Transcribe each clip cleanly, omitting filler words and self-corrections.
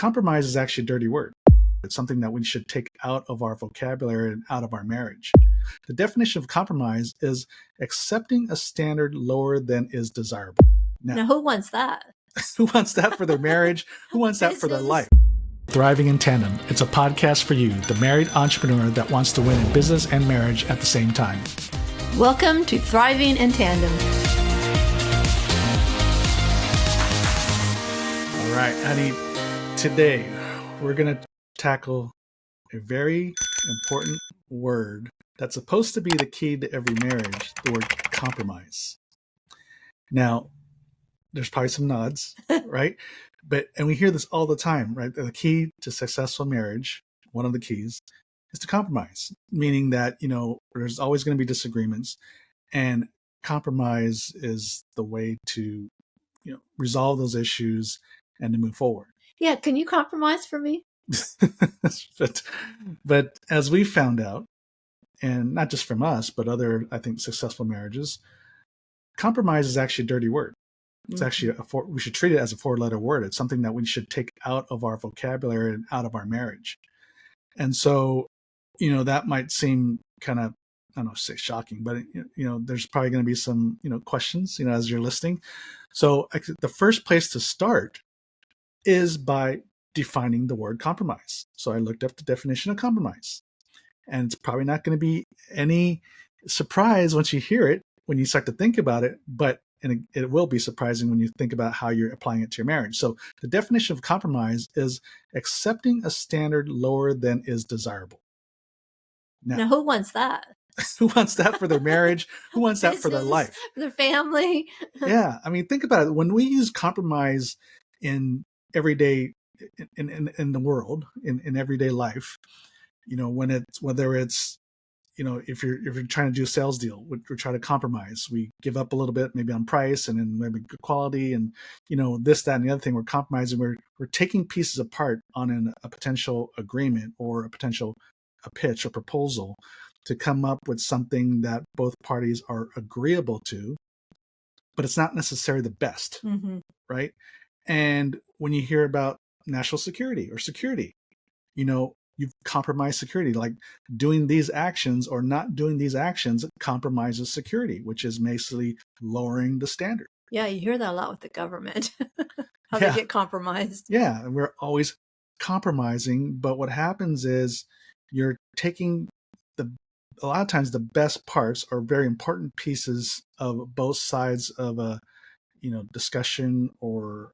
compromise is actually a dirty word. It's something that we should take out of our vocabulary and out of our marriage. The definition of compromise is accepting a standard lower than is desirable. Now who wants that? Who wants that for their marriage? Who wants that for their life? Thriving in Tandem. It's a podcast for you, the married entrepreneur that wants to win in business and marriage at the same time. Welcome to Thriving in Tandem. All right, honey. Today, we're going to tackle a very important word that's supposed to be the key to every marriage, the word compromise. Now, there's probably some nods, right? And we hear this all the time, right? The key to successful marriage, one of the keys, is to compromise, meaning that, there's always going to be disagreements, and compromise is the way to, resolve those issues and to move forward. Yeah, can you compromise for me? but as we found out, and not just from us, but other, I think, successful marriages, compromise is actually a dirty word. It's actually we should treat it as a 4-letter word. It's something that we should take out of our vocabulary and out of our marriage. And so, that might seem kind of, I don't know, say shocking, but there's probably going to be some, questions, as you're listening. So the first place to start is by defining the word compromise. So I looked up the definition of compromise, and it's probably not going to be any surprise once you hear it, when you start to think about it, and it will be surprising when you think about how you're applying it to your marriage. So the definition of compromise is accepting a standard lower than is desirable. Now who wants that? Who wants that for their marriage? Who wants that for their life? For their family? Yeah. I mean, think about it. When we use compromise in everyday, in the world, in everyday life, whether it's, if you're trying to do a sales deal, we try to compromise. We give up a little bit, maybe on price and then maybe good quality and, this, that, and the other thing. We're compromising. We're taking pieces apart on a potential agreement or a pitch or proposal to come up with something that both parties are agreeable to, but it's not necessarily the best, right? And when you hear about national security or security, you've compromised security, like doing these actions or not doing these actions compromises security, which is basically lowering the standard. Yeah, you hear that a lot with the government, how they get compromised. Yeah, and we're always compromising, but what happens is you're taking a lot of times the best parts or very important pieces of both sides of a, discussion or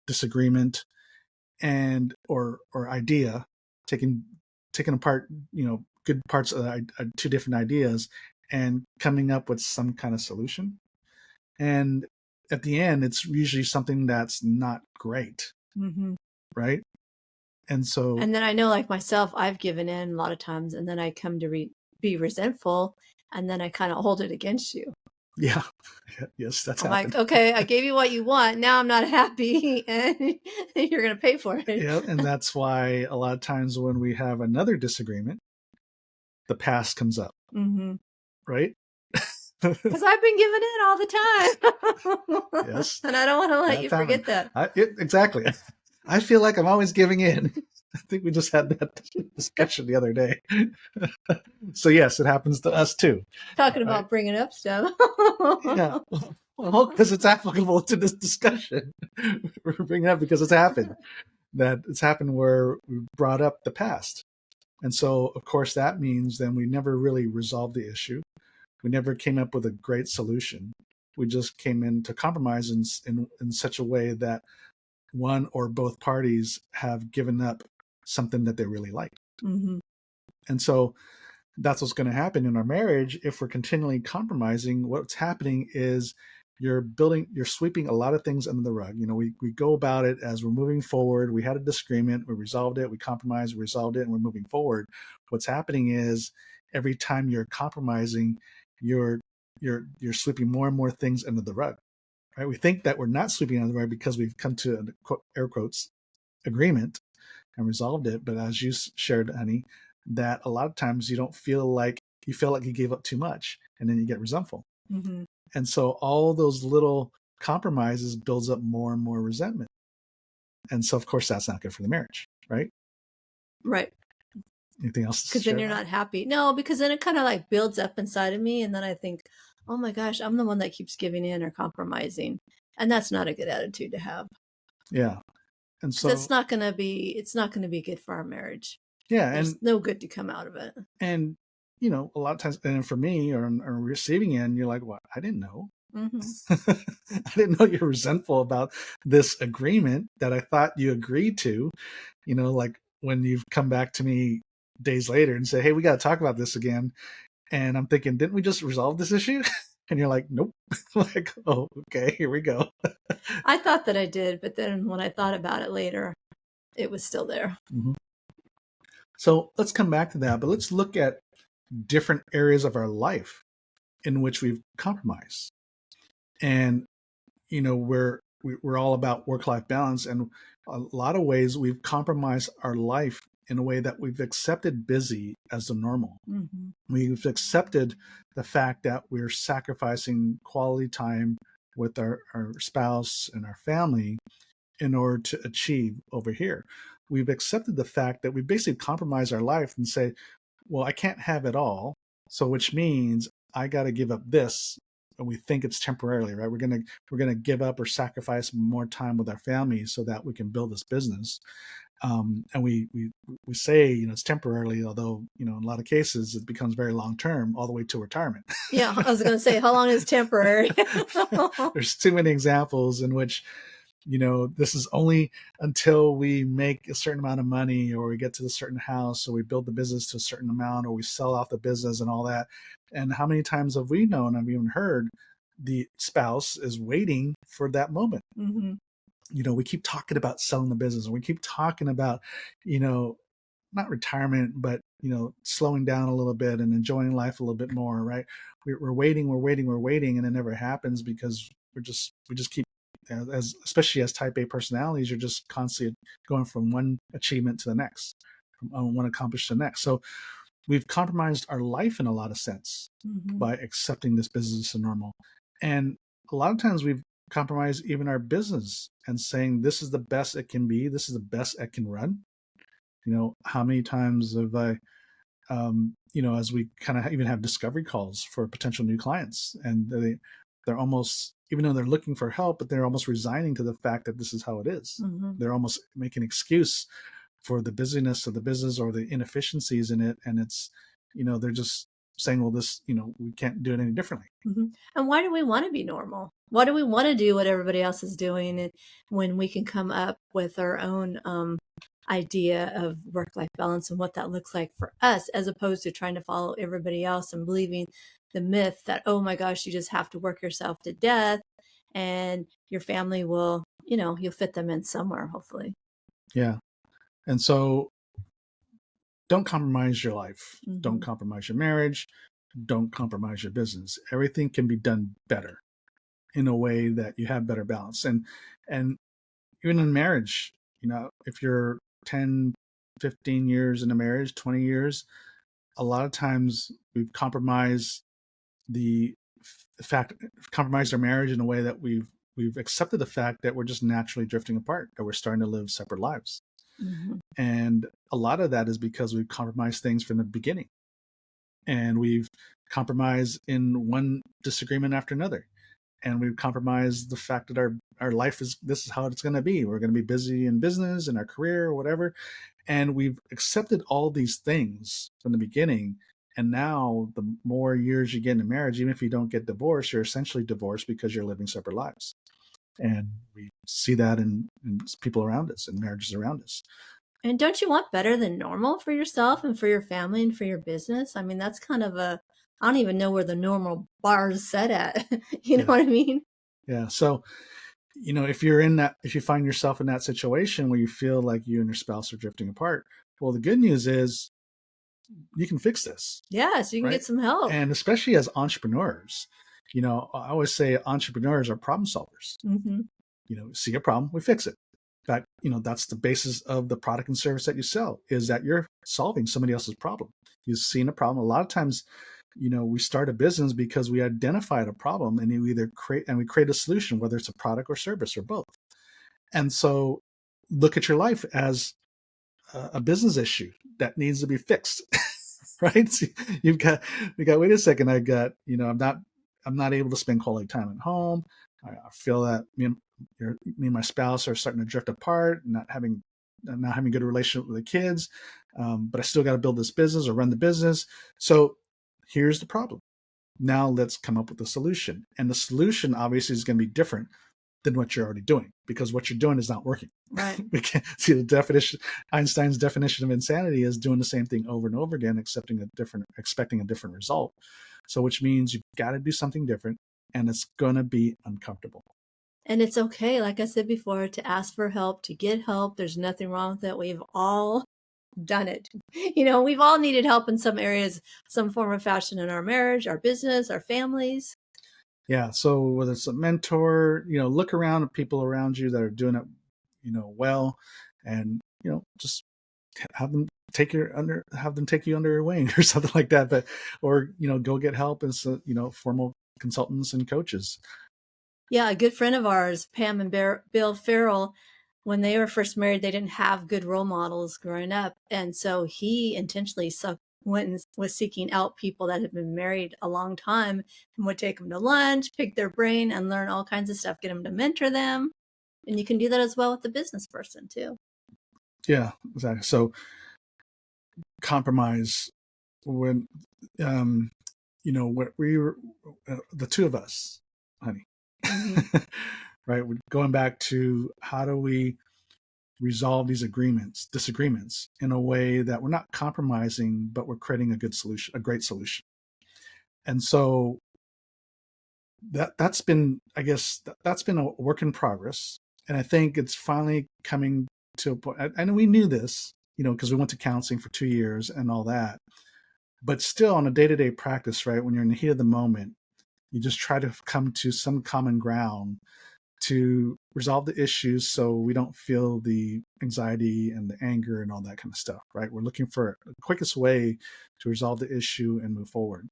disagreement and or idea, taking apart, good parts of two different ideas and coming up with some kind of solution. And at the end, it's usually something that's not great, right? And then I know, like myself, I've given in a lot of times, and then I come to be resentful, and then I kind of hold it against you. Yeah. Yes, that's I'm happened. like, okay, I gave you what you want. Now I'm not happy, and you're going to pay for it. Yeah, and that's why a lot of times when we have another disagreement, the past comes up, right? Because I've been giving in all the time. Yes. And I don't want to let you forget that. Exactly. I feel like I'm always giving in. I think we just had that discussion the other day. So yes, it happens to us too. Talking about bringing up stuff. Yeah. Well, because it's applicable to this discussion. We're bringing it up because it's happened. That it's happened where we brought up the past. And so, of course, that means then we never really resolved the issue. We never came up with a great solution. We just came into compromise in such a way that one or both parties have given up something that they really like. And so that's what's going to happen in our marriage. If we're continually compromising, what's happening is you're sweeping a lot of things under the rug. We go about it as we're moving forward. We had a disagreement, we resolved it, we compromised, we resolved it, and we're moving forward. What's happening is every time you're compromising, you're sweeping more and more things under the rug. Right? We think that we're not sweeping under the rug because we've come to an air quotes agreement and resolved it. But as you shared, honey, that a lot of times you feel like you gave up too much, and then you get resentful. And so all those little compromises builds up more and more resentment. And so, of course, that's not good for the marriage, right? Right. Anything else to Because then share you're about not happy. No, because then it kind of like builds up inside of me. And then I think, oh my gosh, I'm the one that keeps giving in or compromising. And that's not a good attitude to have. it? Yeah. And Because so, it's not going to be good for our marriage. yeah. There's no good to come out of it. And, a lot of times, and for me or on receiving end, you're like, what? I didn't know. Mm-hmm. I didn't know you're resentful about this agreement that I thought you agreed to. Like when you've come back to me days later and say, hey, we got to talk about this again. And I'm thinking, didn't we just resolve this issue? And you're like, nope. Like, oh, okay, here we go. I thought that I did, but then when I thought about it later, it was still there. Mm-hmm. So let's come back to that, but let's look at different areas of our life in which we've compromised. And we're all about work-life balance, and a lot of ways we've compromised our life in a way that we've accepted busy as the normal. Mm-hmm. We've accepted the fact that we're sacrificing quality time with our spouse and our family in order to achieve over here. We've accepted the fact that we basically compromise our life and say, well, I can't have it all. So which means I got to give up this. And we think it's temporarily, right? We're gonna give up or sacrifice more time with our family so that we can build this business. And we say it's temporarily, although in a lot of cases it becomes very long term, all the way to retirement. Yeah, I was going to say, how long is temporary? There's too many examples in which this is only until we make a certain amount of money, or we get to a certain house, or we build the business to a certain amount, or we sell off the business and all that. And how many times have we known, I've even heard, the spouse is waiting for that moment. Mm-hmm. We keep talking about selling the business, and we keep talking about, not retirement, but, slowing down a little bit and enjoying life a little bit more, right? We're waiting, and it never happens because we just keep, especially as type A personalities, you're just constantly going from one achievement to the next, from one accomplishment to the next. So we've compromised our life in a lot of sense Mm-hmm. by accepting this business as normal. And a lot of times we've compromised even our business and saying, this is the best it can be. This is the best it can run. How many times have I, as we kind of even have discovery calls for potential new clients, and they're almost, even though they're looking for help, but they're almost resigning to the fact that this is how it is. Mm-hmm. They're almost making an excuse for the busyness of the business or the inefficiencies in it. And it's, they're just saying, well, this, we can't do it any differently. Mm-hmm. And why do we want to be normal? Why do we want to do what everybody else is doing, and when we can come up with our own idea of work-life balance and what that looks like for us, as opposed to trying to follow everybody else and believing the myth that, oh my gosh, you just have to work yourself to death and your family will, you'll fit them in somewhere, hopefully. Yeah. And so don't compromise your life. Mm-hmm. Don't compromise your marriage. Don't compromise your business. Everything can be done better in a way that you have better balance. And even in marriage, if you're 10, 15 years in a marriage, 20 years, a lot of times we've compromised compromised our marriage in a way that we've accepted the fact that we're just naturally drifting apart, that we're starting to live separate lives. Mm-hmm. And a lot of that is because we've compromised things from the beginning, and we've compromised in one disagreement after another. And we've compromised the fact that our life this is how it's going to be. We're going to be busy in business, in our career, or whatever. And we've accepted all these things from the beginning. And now the more years you get in a marriage, even if you don't get divorced, you're essentially divorced because you're living separate lives. And we see that in people around us and marriages around us. And don't you want better than normal for yourself and for your family and for your business? I mean, that's kind of I don't even know where the normal bar is set at. You know what I mean? Yeah. So, if you find yourself in that situation where you feel like you and your spouse are drifting apart, well, the good news is you can fix this. Yeah. So you can get some help. And especially as entrepreneurs, I always say entrepreneurs are problem solvers. Mm-hmm. See a problem, we fix it. In fact, that's the basis of the product and service that you sell, is that you're solving somebody else's problem. You've seen a problem. A lot of times, we start a business because we identified a problem, and we create a solution, whether it's a product or service or both. And so look at your life as a business issue that needs to be fixed. Right? So you got, wait a second, I'm not able to spend quality time at home. I feel that me and my spouse are starting to drift apart, not having a good relationship with the kids. But I still got to build this business or run the business. So here's the problem. Now let's come up with a solution. And the solution obviously is going to be different than what you're already doing, because what you're doing is not working. Right. We can't see the definition. Einstein's definition of insanity is doing the same thing over and over again, expecting a different result. So, which means you've got to do something different, and it's going to be uncomfortable. And it's okay, like I said before, to ask for help, to get help. There's nothing wrong with that. We've all done it. We've all needed help in some areas, some form of fashion in our marriage, our business, our families. Yeah. So whether it's a mentor, look around at people around you that are doing it, well, and just have them take you under your wing or something like that. But or go get help as formal consultants and coaches. Yeah, a good friend of ours, Pam and Bill Farrell, when they were first married, they didn't have good role models growing up, and so he intentionally went and was seeking out people that had been married a long time and would take them to lunch, pick their brain, and learn all kinds of stuff, get them to mentor them. And you can do that as well with the business person too. Yeah, exactly. So compromise when what we were the two of us, honey. Mm-hmm. Right, we're going back to how do we resolve these disagreements in a way that we're not compromising, but we're creating a great solution. And so that's been, I guess, that's been a work in progress. And I think it's finally coming to a point. And we knew this, because we went to counseling for 2 years and all that. But still, on a day-to-day practice, right, when you're in the heat of the moment, you just try to come to some common ground to resolve the issues so we don't feel the anxiety and the anger and all that kind of stuff, right? We're looking for the quickest way to resolve the issue and move forward.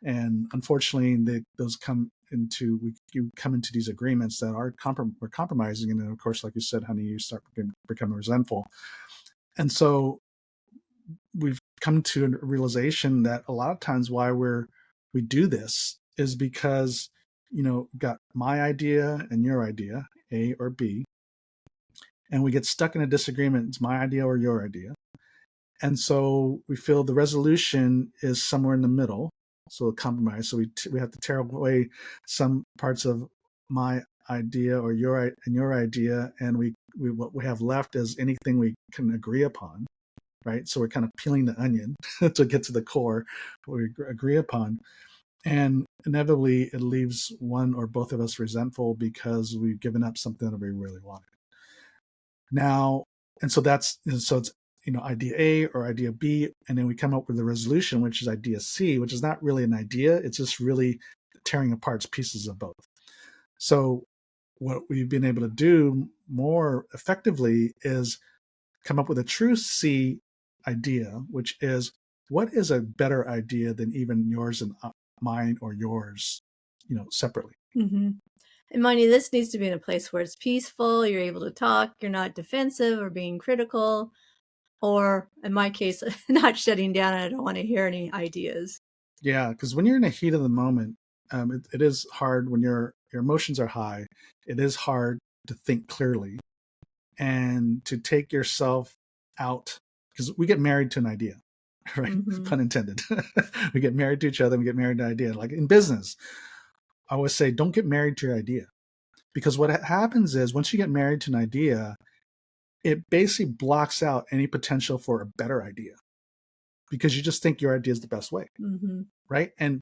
And unfortunately, you come into these agreements that are we're compromising. And then, of course, like you said, honey, you start becoming resentful. And so we've come to a realization that a lot of times why we do this is because got my idea and your idea, A or B, and we get stuck in a disagreement. It's my idea or your idea. And so we feel the resolution is somewhere in the middle. So a compromise. So we have to tear away some parts of my idea or your idea, and what we have left is anything we can agree upon, right? So we're kind of peeling the onion to get to the core, what we agree upon. And inevitably, it leaves one or both of us resentful because we've given up something that we really wanted. Now, and so it's idea A or idea B, and then we come up with a resolution, which is idea C, which is not really an idea. It's just really tearing apart pieces of both. So what we've been able to do more effectively is come up with a true C idea, which is what is a better idea than even yours and mine or yours, separately. Mm-hmm. And mind you, this needs to be in a place where it's peaceful, you're able to talk, you're not defensive or being critical, or in my case, not shutting down and I don't want to hear any ideas. Yeah, because when you're in the heat of the moment, it is hard when your emotions are high. It is hard to think clearly and to take yourself out, because we get married to an idea, right? Mm-hmm. Pun intended. We get married to each other. We get married to an idea. Like in business, I always say, don't get married to your idea. Because what happens is once you get married to an idea, it basically blocks out any potential for a better idea because you just think your idea is the best way, mm-hmm. right? And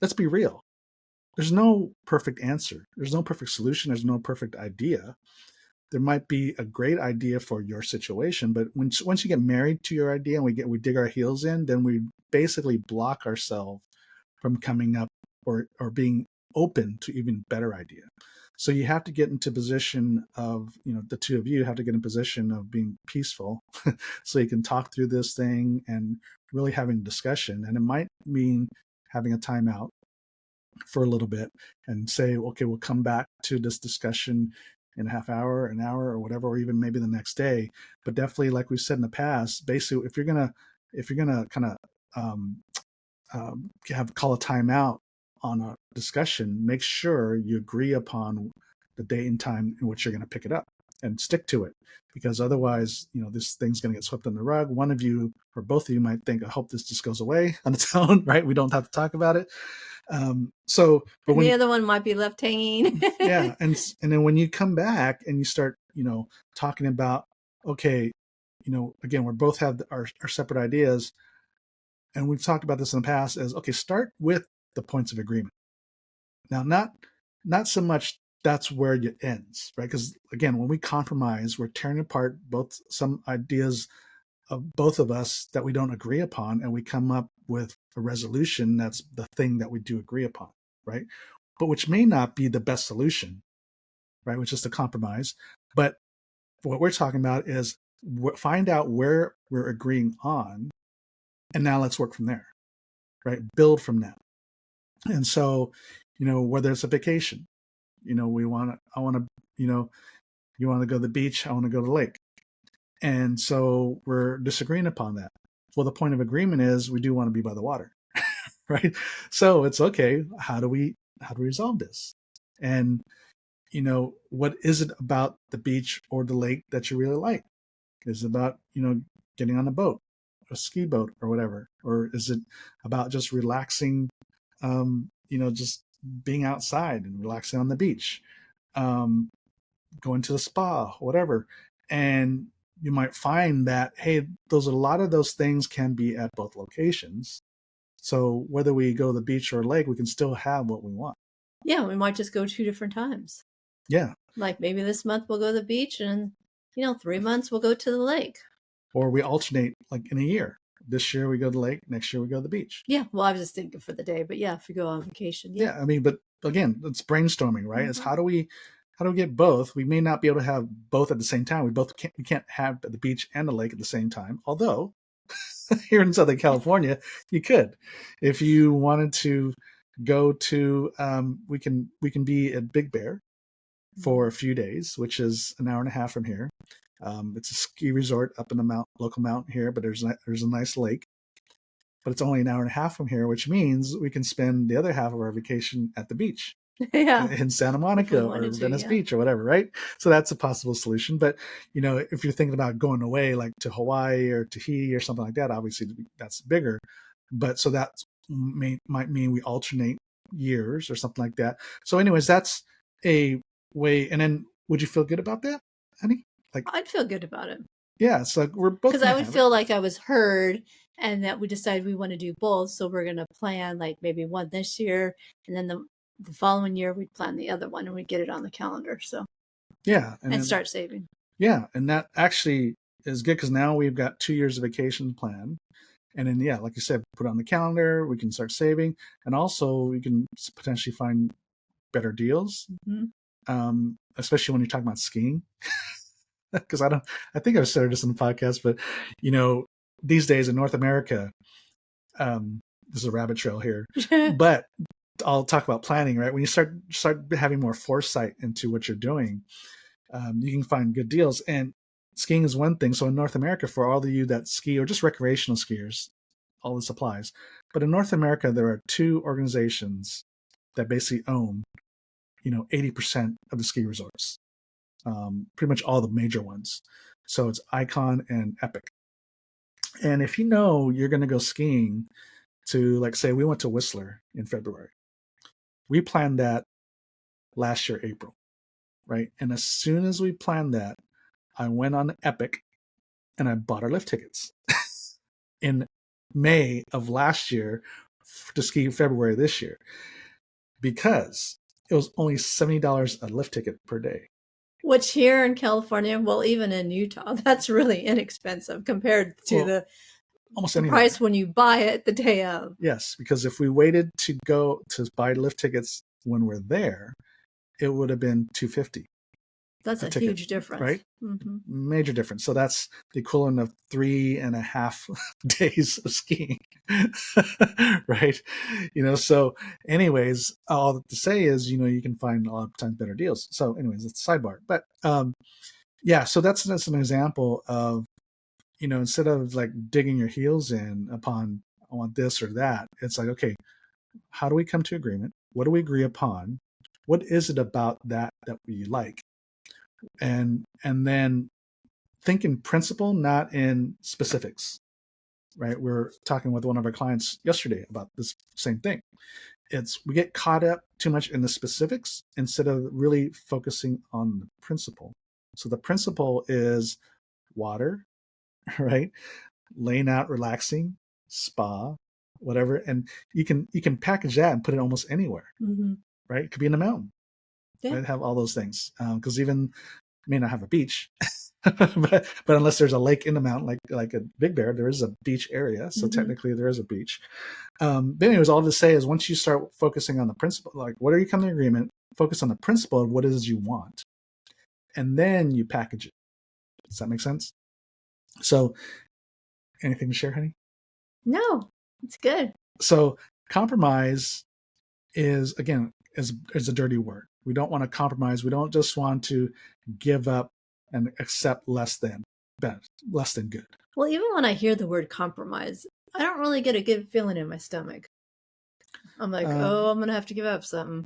let's be real. There's no perfect answer. There's no perfect solution. There's no perfect idea. There might be a great idea for your situation, but once you get married to your idea and we dig our heels in, then we basically block ourselves from coming up or being open to even better idea. So you have to get into position of, the two of you have to get in position of being peaceful so you can talk through this thing and really having a discussion. And it might mean having a timeout for a little bit and say, okay, we'll come back to this discussion in a half hour, an hour, or whatever, or even maybe the next day. But definitely, like we've said in the past, basically, if you're gonna kind of call a timeout on a discussion, make sure you agree upon the date and time in which you're going to pick it up and stick to it, because otherwise, this thing's going to get swept under the rug. One of you or both of you might think, I hope this just goes away on its own, right? We don't have to talk about it. But and the other one might be left hanging. Yeah. And then when you come back and you start, talking about, okay, again, we both have our separate ideas. And we've talked about this in the past as, okay, start with the points of agreement. Now, not so much that's where it ends, right? Because again, when we compromise, we're tearing apart some ideas of both of us that we don't agree upon, and we come up with a resolution that's the thing that we do agree upon, right? But which may not be the best solution, right? Which is the compromise. But what we're talking about is find out where we're agreeing on, and now let's work from there, right? Build from that. And so, whether it's a vacation, I want to, you want to go to the beach, I want to go to the lake. And so we're disagreeing upon that. Well, the point of agreement is we do want to be by the water, right? So it's okay. How do we resolve this? And, what is it about the beach or the lake that you really like? Is it about, getting on a boat, a ski boat or whatever? Or is it about just relaxing, just being outside and relaxing on the beach, going to the spa, whatever. And you might find that, hey, a lot of those things can be at both locations. So whether we go to the beach or lake, we can still have what we want. Yeah, we might just go 2 different times. Yeah. Like maybe this month we'll go to the beach, and 3 months we'll go to the lake. Or we alternate, like in a year. This year we go to the lake, next year we go to the beach. Yeah, well, I was just thinking for the day, but yeah, if we go on vacation. Yeah, I mean, but again, it's brainstorming, right? Mm-hmm. It's how do we get both? We may not be able to have both at the same time. We can't have the beach and the lake at the same time. Although here in Southern California, you could, if you wanted to go to. We can be at Big Bear for a few days, which is an hour and a half from here. It's a ski resort up in the local mountain here, but there's a nice lake. But it's only an hour and a half from here, which means we can spend the other half of our vacation at the beach. Yeah. In Santa Monica or Venice Beach or whatever, right? So that's a possible solution. But, if you're thinking about going away, like to Hawaii or Tahiti or something like that, obviously that's bigger. But so that might mean we alternate years or something like that. So anyways, that's a way. And then would you feel good about that, honey? Like, I'd feel good about it. Yeah. So we're both. Because I would feel like I was heard, and that we decided we want to do both. So we're going to plan like maybe one this year, and then the following year we'd plan the other one, and we'd get it on the calendar. So yeah, and start saving. Yeah, and that actually is good because now we've got 2 years of vacation planned. And then, yeah, like you said, put it on the calendar, we can start saving. And also we can potentially find better deals, especially when you're talking about skiing. Because I think I've said this in the podcast, but, these days in North America, this is a rabbit trail here, but I'll talk about planning, right? When you start having more foresight into what you're doing, you can find good deals. And skiing is one thing. So in North America, for all of you that ski or just recreational skiers, all this applies. But in North America, there are 2 organizations that basically own, 80% of the ski resorts, pretty much all the major ones. So it's Icon and Epic. And if you're going to go skiing to, like, say we went to Whistler in February, we planned that last year, April. Right. And as soon as we planned that, I went on Epic and I bought our lift tickets in May of last year to ski February this year, because it was only $70 a lift ticket per day. Which here in California, well, even in Utah, that's really inexpensive compared to the price when you buy it the day of. Yes, because if we waited to go to buy lift tickets when we're there, it would have been $250. That's a ticket, huge difference. right? Mm-hmm. Major difference. So that's the equivalent of 3.5 days of skiing, right? So anyways, all to say is, you can find a lot of times better deals. So anyways, it's a sidebar. But yeah, so that's an example of, instead of like digging your heels in upon, I want this or that, it's like, okay, how do we come to agreement? What do we agree upon? What is it about that we like? And then think in principle, not in specifics, right? We were talking with one of our clients yesterday about this same thing. We get caught up too much in the specifics instead of really focusing on the principle. So the principle is water, right? Laying out, relaxing, spa, whatever. And you can package that and put it almost anywhere, Mm-hmm. right? It could be in the mountain, Yeah. right? Have all those things. Because even may not have a beach, but unless there's a lake in the mountain, like a Big Bear, there is a beach area. So technically there is a beach. But anyways, all to say is once you start focusing on the principle, like what are you coming to agreement, focus on the principle of what it is you want. And then you package it. Does that make sense? So anything to share, honey? No, it's good. So compromise is, again, is a dirty word. We don't want to compromise. We don't just want to give up and accept less than good. Well, even when I hear the word compromise, I don't really get a good feeling in my stomach. I'm like, I'm going to have to give up something.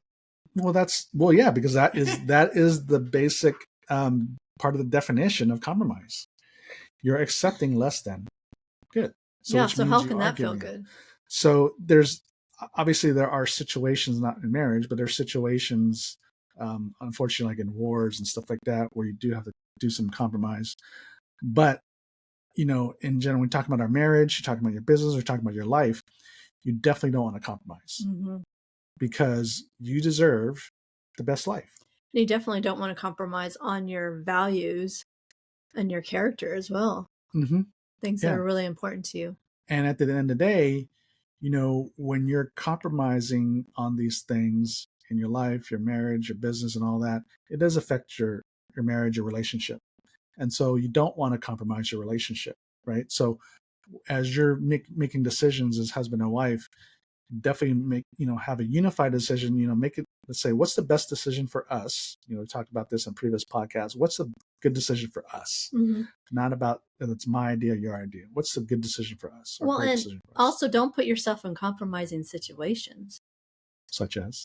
Well, yeah, because that is the basic part of the definition of compromise. You're accepting less than good. So how can that feel good? So obviously there are situations, not in marriage, but there's situations, unfortunately, like in wars and stuff like that, where you do have to do some compromise. But, in general, when we talk about our marriage, you're talking about your business, we're talking about your life, you definitely don't want to compromise because you deserve the best life. You definitely don't want to compromise on your values and your character as well. Mm-hmm. Things that are really important to you. And at the end of the day, when you're compromising on these things in your life, your marriage, your business, and all that, it does affect your marriage, your relationship. And so you don't want to compromise your relationship, right? So as you're making decisions as husband and wife, definitely have a unified decision, make it, let's say, what's the best decision for us? We talked about this in previous podcasts. What's a good decision for us? Not about that it's my idea, your idea. What's the good decision for us? Well, and also don't put yourself in compromising situations. Such as?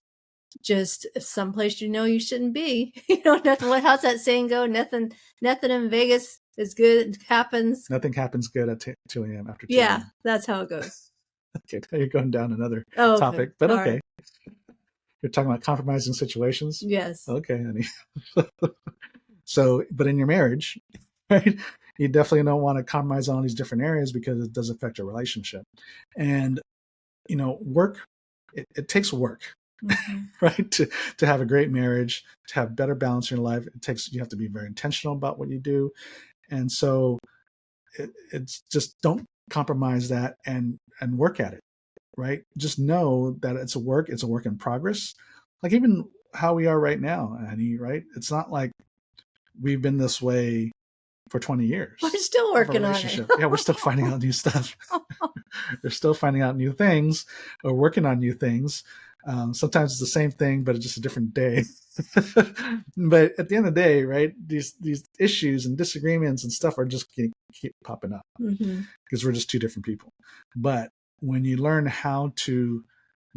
Just someplace you shouldn't be. How's that saying go? Nothing in Vegas is good happens. Nothing happens good at 2 a.m. after 2 Yeah, a.m. that's how it goes. Okay, now you're going down another topic, but okay. Right. You're talking about compromising situations? Yes. Okay, honey. So, but in your marriage, right, you definitely don't want to compromise on all these different areas because it does affect your relationship. And, work, it takes work, right? To have a great marriage, to have better balance in your life, you have to be very intentional about what you do. And so it's just don't compromise that and work at it, right? Just know that it's a work in progress. Like even how we are right now, Annie, right? It's not like we've been this way for 20 years. We're still working on it. Yeah, we're still finding out new stuff. We're still finding out new things or working on new things. Sometimes it's the same thing, but it's just a different day. But at the end of the day, right, these issues and disagreements and stuff are just going to keep popping up because we're just two different people. But when you learn how to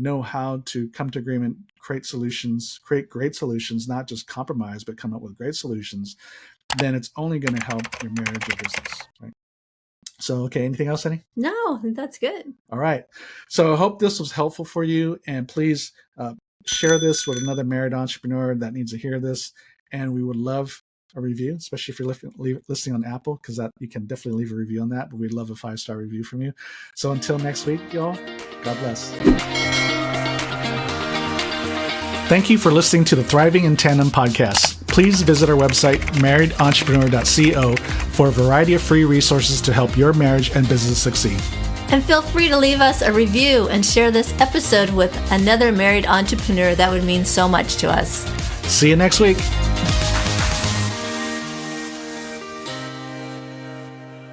come to agreement, create great solutions, not just compromise, but come up with great solutions, then it's only going to help your marriage or business, right? So, okay, anything else, Annie? No, that's good. All right. So I hope this was helpful for you, and please share this with another married entrepreneur that needs to hear this. And we would love a review, especially if you're listening on Apple, because you can definitely leave a review on that, but we'd love a 5-star review from you. So until next week, y'all, God bless. Thank you for listening to the Thriving in Tandem podcast. Please visit our website, marriedentrepreneur.co, for a variety of free resources to help your marriage and business succeed. And feel free to leave us a review and share this episode with another married entrepreneur. That would mean so much to us. See you next week.